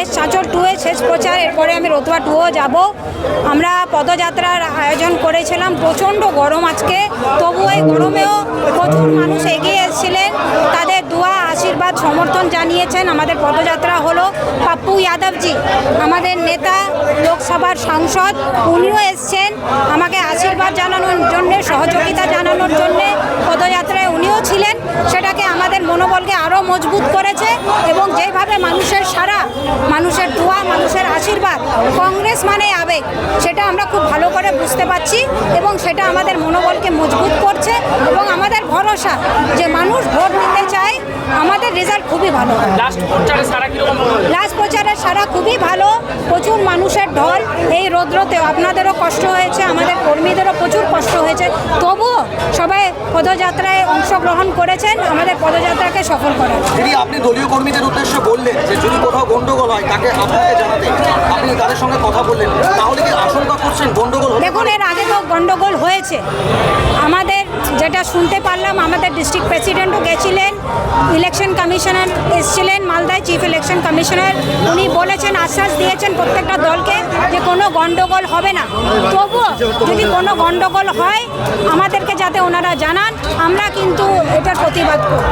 শেষ চাঁচল টুয়ে শেষ প্রচার, এরপরে আমি রতুয়া টুও যাব। আমরা পদযাত্রার আয়োজন করেছিলাম, প্রচণ্ড গরম আজকে, তবু এই গরমেও প্রচুর মানুষ এগিয়ে এসেছিলেন, তাদের দোয়া আশীর্বাদ সমর্থন জানিয়েছেন। আমাদের পদযাত্রা হলো পাপ্পু যাদবজি, আমাদের নেতা, লোকসভার সাংসদ, উনিও এসছেন আমাকে আশীর্বাদ জানানোর জন্যে, সহযোগিতা জানানোর জন্যে। পদযাত্রায় উনিও ছিলেন, সেটাকে আমাদের মনোবলকে আরও মজবুত করেছে। এবং যেভাবে মানুষের সারা, মানুষের দোয়া, মানুষের আশীর্বাদ, কংগ্রেস মানে আবেগ, সেটা আমরা খুব ভালো করে বুঝতে পারছি এবং সেটা আমাদের মনোবলকে মজবুত করছে এবং আমাদের ভরসা যে মানুষ ভোট দিতে চায়, আমাদের রেজাল্ট খুবই ভালো। লাস্ট প্রচারের সারা খুবই ভালো, প্রচুর মানুষের ঢল। এই রৌদ্রতেও আপনাদেরও কষ্ট হয়েছে, আমাদের কর্মীদেরও প্রচুর কষ্ট হয়েছে, তবুও সবাই পদযাত্রায় অংশগ্রহণ করেছেন আমাদের পদযাত্রাকে সফল করার। দিদি, আপনি দলীয় কর্মীদের উদ্দেশ্যে বললেন যে যদি কোথাও গন্ডগোল হয় তাকে আপনাকে জানাতে, আপনি তাদের সঙ্গে কথা বললেন, তাহলে কি আশঙ্কা করছেন গন্ডগোল হবে? দেখুন, এর আগে তো গন্ডগোল হয়েছে, আমাদের যেটা শুনতে পারলাম, আমাদের ডিস্ট্রিক্ট প্রেসিডেন্টও গেছিলেন, ইলেকশন কমিশনার এসেছিলেন মালদায়, চিফ ইলেকশন কমিশনার, উনি বলেছেন, আশ্বাস দিয়েছেন প্রত্যেকটা দলকে যে কোনো গন্ডগোল হবে না। তবুও যদি কোনো গন্ডগোল হয় আমাদেরকে যাতে ওনারা জানান, আমরা কিন্তু এটার প্রতিবাদ করব।